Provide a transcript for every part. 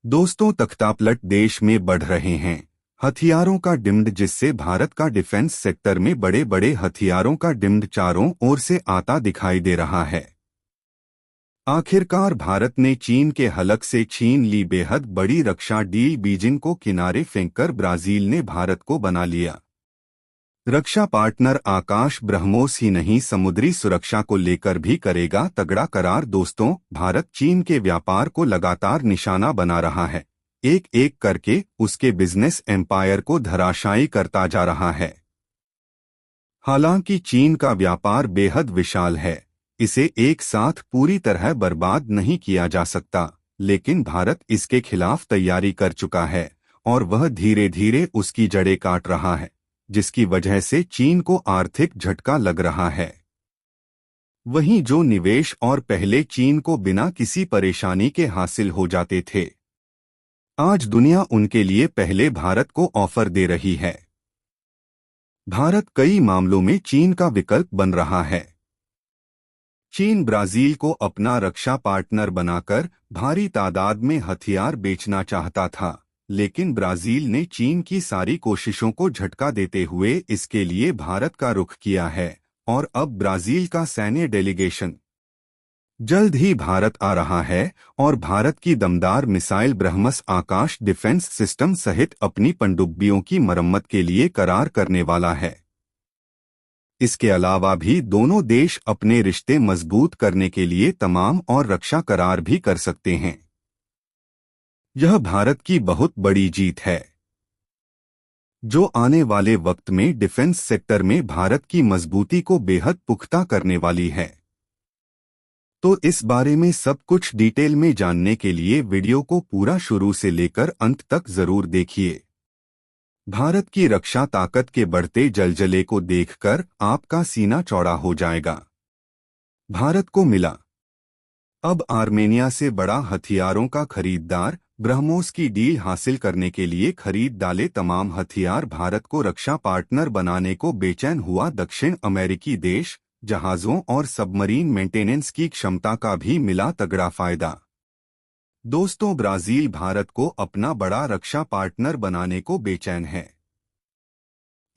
दोस्तों, तख्तापलट देश में बढ़ रहे हैं हथियारों का डिमांड, जिससे भारत का डिफेंस सेक्टर में बड़े बड़े हथियारों का डिमांड चारों ओर से आता दिखाई दे रहा है। आखिरकार भारत ने चीन के हलक से छीन ली बेहद बड़ी रक्षा डील। बीजिंग को किनारे फेंककर ब्राजील ने भारत को बना लिया रक्षा पार्टनर। आकाश ब्रह्मोस ही नहीं, समुद्री सुरक्षा को लेकर भी करेगा तगड़ा करार। दोस्तों, भारत चीन के व्यापार को लगातार निशाना बना रहा है, एक एक करके उसके बिजनेस एम्पायर को धराशायी करता जा रहा है। हालांकि चीन का व्यापार बेहद विशाल है, इसे एक साथ पूरी तरह बर्बाद नहीं किया जा सकता, लेकिन भारत इसके खिलाफ तैयारी कर चुका है और वह धीरे धीरे उसकी जड़ें काट रहा है, जिसकी वजह से चीन को आर्थिक झटका लग रहा है। वहीं जो निवेश और पहले चीन को बिना किसी परेशानी के हासिल हो जाते थे, आज दुनिया उनके लिए पहले भारत को ऑफर दे रही है। भारत कई मामलों में चीन का विकल्प बन रहा है। चीन ब्राजील को अपना रक्षा पार्टनर बनाकर भारी तादाद में हथियार बेचना चाहता था, लेकिन ब्राजील ने चीन की सारी कोशिशों को झटका देते हुए इसके लिए भारत का रुख किया है और अब ब्राजील का सैन्य डेलीगेशन जल्द ही भारत आ रहा है और भारत की दमदार मिसाइल ब्रह्मस आकाश डिफेंस सिस्टम सहित अपनी पनडुब्बियों की मरम्मत के लिए करार करने वाला है। इसके अलावा भी दोनों देश अपने रिश्ते मजबूत करने के लिए तमाम और रक्षा करार भी कर सकते हैं। यह भारत की बहुत बड़ी जीत है, जो आने वाले वक्त में डिफेंस सेक्टर में भारत की मजबूती को बेहद पुख्ता करने वाली है। तो इस बारे में सब कुछ डिटेल में जानने के लिए वीडियो को पूरा शुरू से लेकर अंत तक जरूर देखिए। भारत की रक्षा ताकत के बढ़ते जलजले को देखकर आपका सीना चौड़ा हो जाएगा। भारत को मिला अब आर्मेनिया से बड़ा हथियारों का खरीदार। ब्रह्मोस की डील हासिल करने के लिए खरीद डाले तमाम हथियार भारत को रक्षा पार्टनर बनाने को बेचैन हुआ दक्षिण अमेरिकी देश। जहाजों और सबमरीन मेंटेनेंस की क्षमता का भी मिला तगड़ा फायदा। दोस्तों, ब्राजील भारत को अपना बड़ा रक्षा पार्टनर बनाने को बेचैन है।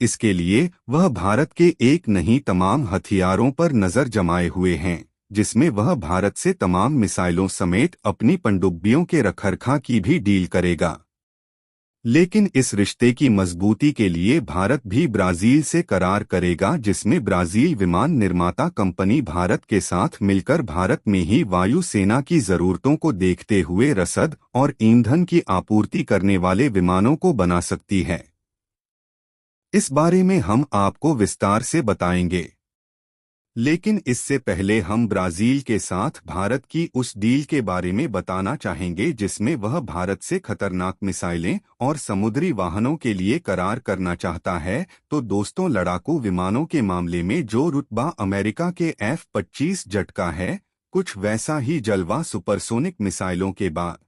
इसके लिए वह भारत के एक नहीं तमाम हथियारों पर नजर जमाए हुए हैं, जिसमें वह भारत से तमाम मिसाइलों समेत अपनी पनडुब्बियों के रखरखाव की भी डील करेगा। लेकिन इस रिश्ते की मजबूती के लिए भारत भी ब्राजील से करार करेगा, जिसमें ब्राजील विमान निर्माता कंपनी भारत के साथ मिलकर भारत में ही वायु सेना की जरूरतों को देखते हुए रसद और ईंधन की आपूर्ति करने वाले विमानों को बना सकती है। इस बारे में हम आपको विस्तार से बताएंगे, लेकिन इससे पहले हम ब्राजील के साथ भारत की उस डील के बारे में बताना चाहेंगे जिसमें वह भारत से खतरनाक मिसाइलें और समुद्री वाहनों के लिए करार करना चाहता है। तो दोस्तों, लड़ाकू विमानों के मामले में जो रुतबा अमेरिका के F-25 जेट का है, कुछ वैसा ही जलवा सुपरसोनिक मिसाइलों के बाद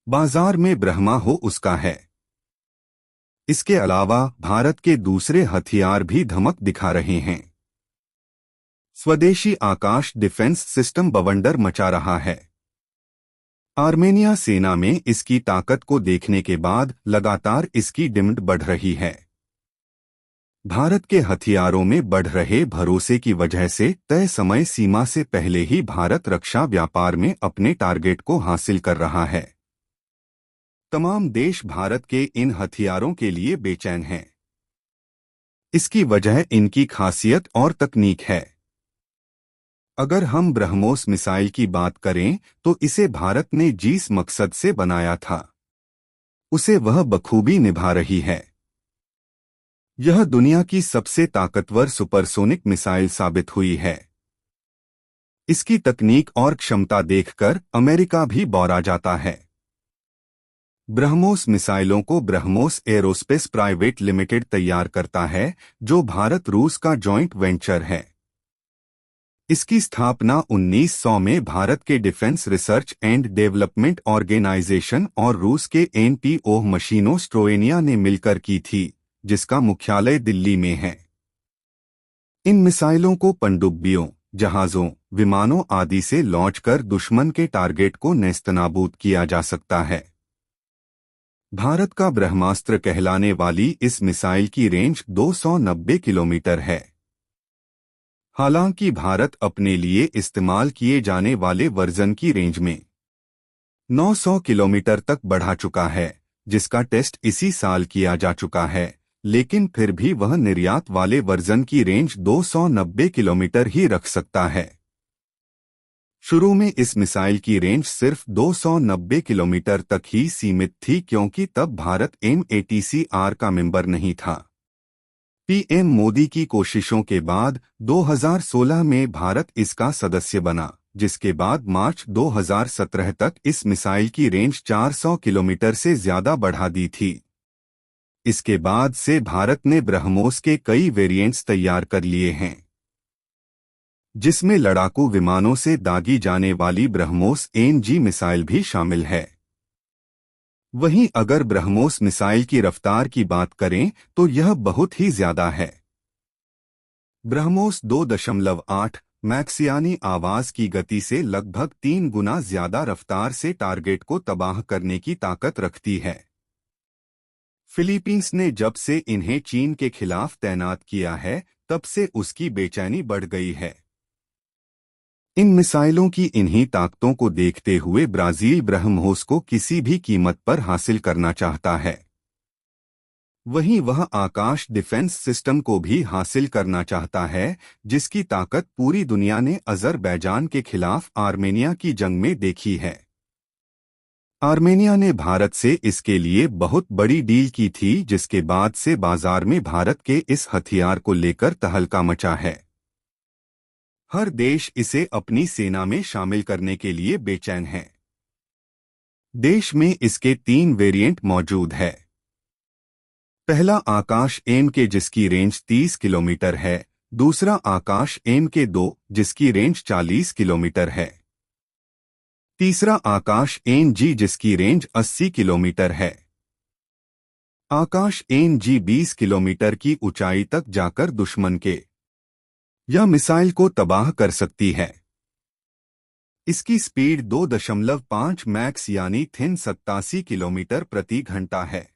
बाजार में ब्रह्मा हो उसका है। इसके अलावा भारत के दूसरे हथियार भी धमक दिखा रहे हैं। स्वदेशी आकाश डिफेंस सिस्टम बवंडर मचा रहा है। आर्मेनिया सेना में इसकी ताकत को देखने के बाद लगातार इसकी डिमांड बढ़ रही है। भारत के हथियारों में बढ़ रहे भरोसे की वजह से तय समय सीमा से पहले ही भारत रक्षा व्यापार में अपने टारगेट को हासिल कर रहा है। तमाम देश भारत के इन हथियारों के लिए बेचैन हैं। इसकी वजह इनकी खासियत और तकनीक है। अगर हम ब्रह्मोस मिसाइल की बात करें तो इसे भारत ने जिस मकसद से बनाया था, उसे वह बखूबी निभा रही है। यह दुनिया की सबसे ताकतवर सुपरसोनिक मिसाइल साबित हुई है। इसकी तकनीक और क्षमता देखकर अमेरिका भी बौरा जाता है। ब्रह्मोस मिसाइलों को ब्रह्मोस एरोस्पेस प्राइवेट लिमिटेड तैयार करता है, जो भारत रूस का जॉइंट वेंचर है। इसकी स्थापना 1900 में भारत के defence research and development organisation और रूस के एनपीओ मशीनो स्ट्रोएनिया ने मिलकर की थी, जिसका मुख्यालय दिल्ली में है। इन मिसाइलों को पनडुब्बियों, जहाजों, विमानों आदि से लॉन्च कर दुश्मन के टारगेट को नेस्तनाबूद किया जा सकता है। भारत का ब्रह्मास्त्र कहलाने वाली इस मिसाइल की रेंज 290 किलोमीटर है। हालांकि भारत अपने लिए इस्तेमाल किए जाने वाले वर्जन की रेंज में 900 किलोमीटर तक बढ़ा चुका है, जिसका टेस्ट इसी साल किया जा चुका है, लेकिन फिर भी वह निर्यात वाले वर्जन की रेंज 290 किलोमीटर ही रख सकता है। शुरू में इस मिसाइल की रेंज सिर्फ 290 किलोमीटर तक ही सीमित थी, क्योंकि तब भारत MATCR का मेंबर नहीं था। पीएम मोदी की कोशिशों के बाद 2016 में भारत इसका सदस्य बना, जिसके बाद मार्च 2017 तक इस मिसाइल की रेंज 400 किलोमीटर से ज्यादा बढ़ा दी थी। इसके बाद से भारत ने ब्रह्मोस के कई वेरिएंट्स तैयार कर लिए हैं, जिसमें लड़ाकू विमानों से दागी जाने वाली ब्रह्मोस AMG मिसाइल भी शामिल है। वहीं अगर ब्रह्मोस मिसाइल की रफ्तार की बात करें तो यह बहुत ही ज्यादा है। ब्रह्मोस 2.8 मैक्स यानी आवाज की गति से लगभग 3 गुना ज्यादा रफ्तार से टारगेट को तबाह करने की ताकत रखती है। फिलीपींस ने जब से इन्हें चीन के खिलाफ तैनात किया है, तब से उसकी बेचैनी बढ़ गई है। इन मिसाइलों की इन्हीं ताकतों को देखते हुए ब्राजील ब्रह्मोस को किसी भी कीमत पर हासिल करना चाहता है। वहीं वह आकाश डिफेंस सिस्टम को भी हासिल करना चाहता है, जिसकी ताकत पूरी दुनिया ने अजरबैजान के खिलाफ आर्मेनिया की जंग में देखी है। आर्मेनिया ने भारत से इसके लिए बहुत बड़ी डील की थी, जिसके बाद से बाजार में भारत के इस हथियार को लेकर तहलका मचा है। हर देश इसे अपनी सेना में शामिल करने के लिए बेचैन है। देश में इसके 3 वेरिएंट मौजूद है। पहला आकाश MK जिसकी रेंज 30 किलोमीटर है, दूसरा आकाश MK2 जिसकी रेंज 40 किलोमीटर है, तीसरा आकाश AMG जिसकी रेंज 80 किलोमीटर है। आकाश AMG 20 किलोमीटर की ऊंचाई तक जाकर दुश्मन के या मिसाइल को तबाह कर सकती है। इसकी स्पीड 2.5 मैक्स यानी 87 किलोमीटर प्रति घंटा है।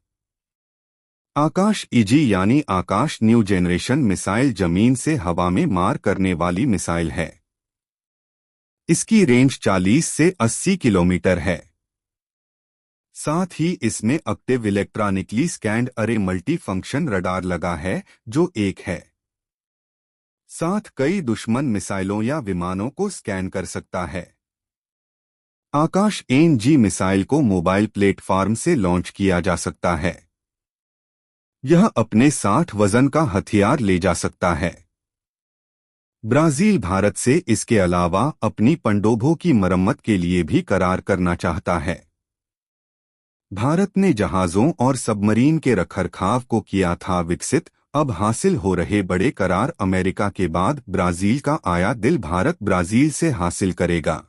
आकाश EG यानी आकाश न्यू जेनरेशन मिसाइल जमीन से हवा में मार करने वाली मिसाइल है। इसकी रेंज 40 से 80 किलोमीटर है। साथ ही इसमें एक्टिव इलेक्ट्रॉनिकली स्कैन्ड अरे मल्टी फंक्शन रडार लगा है, जो एक है साथ कई दुश्मन मिसाइलों या विमानों को स्कैन कर सकता है। आकाश AMG मिसाइल को मोबाइल प्लेटफॉर्म से लॉन्च किया जा सकता है। यह अपने 60 वजन का हथियार ले जा सकता है। ब्राजील भारत से इसके अलावा अपनी पनडुब्बियों की मरम्मत के लिए भी करार करना चाहता है। भारत ने जहाजों और सबमरीन के रखरखाव को किया था विकसित। अब हासिल हो रहे बड़े करार अमेरिका के बाद ब्राजील का आया दिल भारत ब्राजील से हासिल करेगा।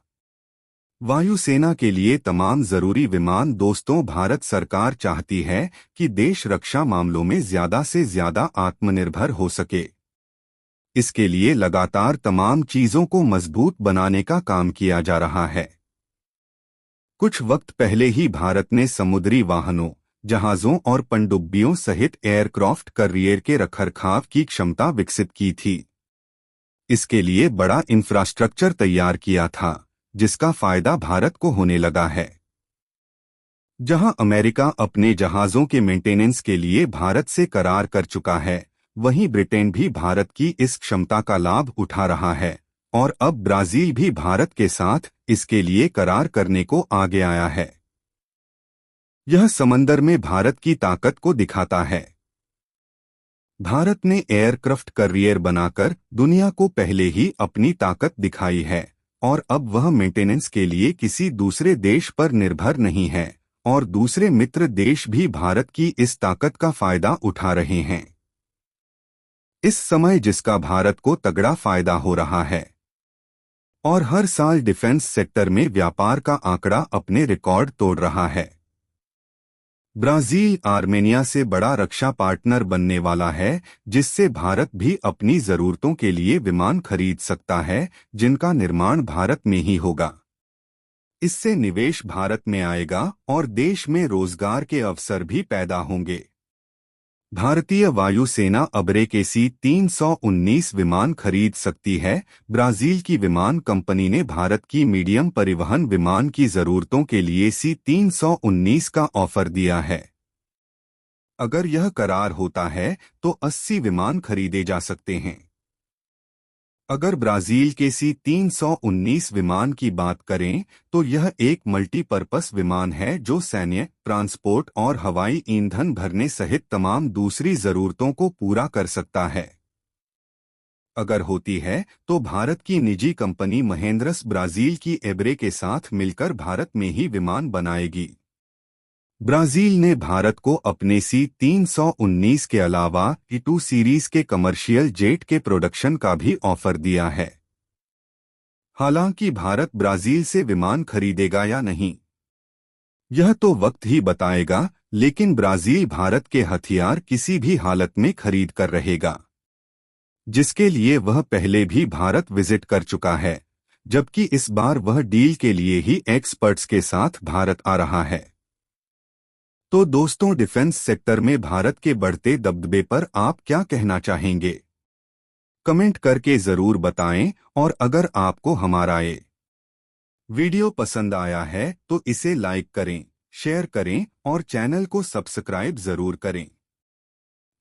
वायुसेना के लिए तमाम जरूरी विमान दोस्तों, भारत सरकार चाहती है कि देश रक्षा मामलों में ज्यादा से ज्यादा आत्मनिर्भर हो सके। इसके लिए लगातार तमाम चीजों को मजबूत बनाने का काम किया जा रहा है। कुछ वक्त पहले ही भारत ने समुद्री वाहनों, जहाजों और पनडुब्बियों सहित एयरक्राफ्ट कैरियर के रखरखाव की क्षमता विकसित की थी। इसके लिए बड़ा इंफ्रास्ट्रक्चर तैयार किया था, जिसका फायदा भारत को होने लगा है। जहां अमेरिका अपने जहाजों के मेंटेनेंस के लिए भारत से करार कर चुका है, वहीं ब्रिटेन भी भारत की इस क्षमता का लाभ उठा रहा है और अब ब्राजील भी भारत के साथ इसके लिए करार करने को आगे आया है। यह समंदर में भारत की ताकत को दिखाता है। भारत ने एयरक्राफ्ट कैरियर बनाकर दुनिया को पहले ही अपनी ताकत दिखाई है और अब वह मेंटेनेंस के लिए किसी दूसरे देश पर निर्भर नहीं है और दूसरे मित्र देश भी भारत की इस ताकत का फायदा उठा रहे हैं। इस समय जिसका भारत को तगड़ा फायदा हो रहा है और हर साल डिफेंस सेक्टर में व्यापार का आंकड़ा अपने रिकॉर्ड तोड़ रहा है। ब्राजील आर्मेनिया से बड़ा रक्षा पार्टनर बनने वाला है, जिससे भारत भी अपनी जरूरतों के लिए विमान खरीद सकता है, जिनका निर्माण भारत में ही होगा। इससे निवेश भारत में आएगा और देश में रोजगार के अवसर भी पैदा होंगे। भारतीय वायुसेना अब्रेके C-319 विमान खरीद सकती है। ब्राजील की विमान कंपनी ने भारत की मीडियम परिवहन विमान की जरूरतों के लिए C-319 का ऑफर दिया है। अगर यह करार होता है तो 80 विमान खरीदे जा सकते हैं। अगर ब्राजील के C-319 विमान की बात करें तो यह एक मल्टीपर्पस विमान है जो सैन्य, ट्रांसपोर्ट और हवाई ईंधन भरने सहित तमाम दूसरी जरूरतों को पूरा कर सकता है। अगर होती है तो भारत की निजी कंपनी महेंद्रस ब्राजील की एब्रे के साथ मिलकर भारत में ही विमान बनाएगी। ब्राजील ने भारत को अपने C-319 के अलावा E-2 सीरीज के कमर्शियल जेट के प्रोडक्शन का भी ऑफर दिया है। हालांकि भारत ब्राजील से विमान खरीदेगा या नहीं, यह तो वक्त ही बताएगा, लेकिन ब्राजील भारत के हथियार किसी भी हालत में खरीद कर रहेगा, जिसके लिए वह पहले भी भारत विजिट कर चुका है, जबकि इस बार वह डील के लिए ही एक्सपर्ट्स के साथ भारत आ रहा है। तो दोस्तों, डिफेंस सेक्टर में भारत के बढ़ते दबदबे पर आप क्या कहना चाहेंगे? कमेंट करके जरूर बताएं। और अगर आपको हमारा ये वीडियो पसंद आया है तो इसे लाइक करें, शेयर करें और चैनल को सब्सक्राइब जरूर करें।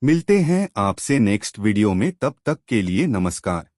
मिलते हैं आपसे नेक्स्ट वीडियो में, तब तक के लिए नमस्कार।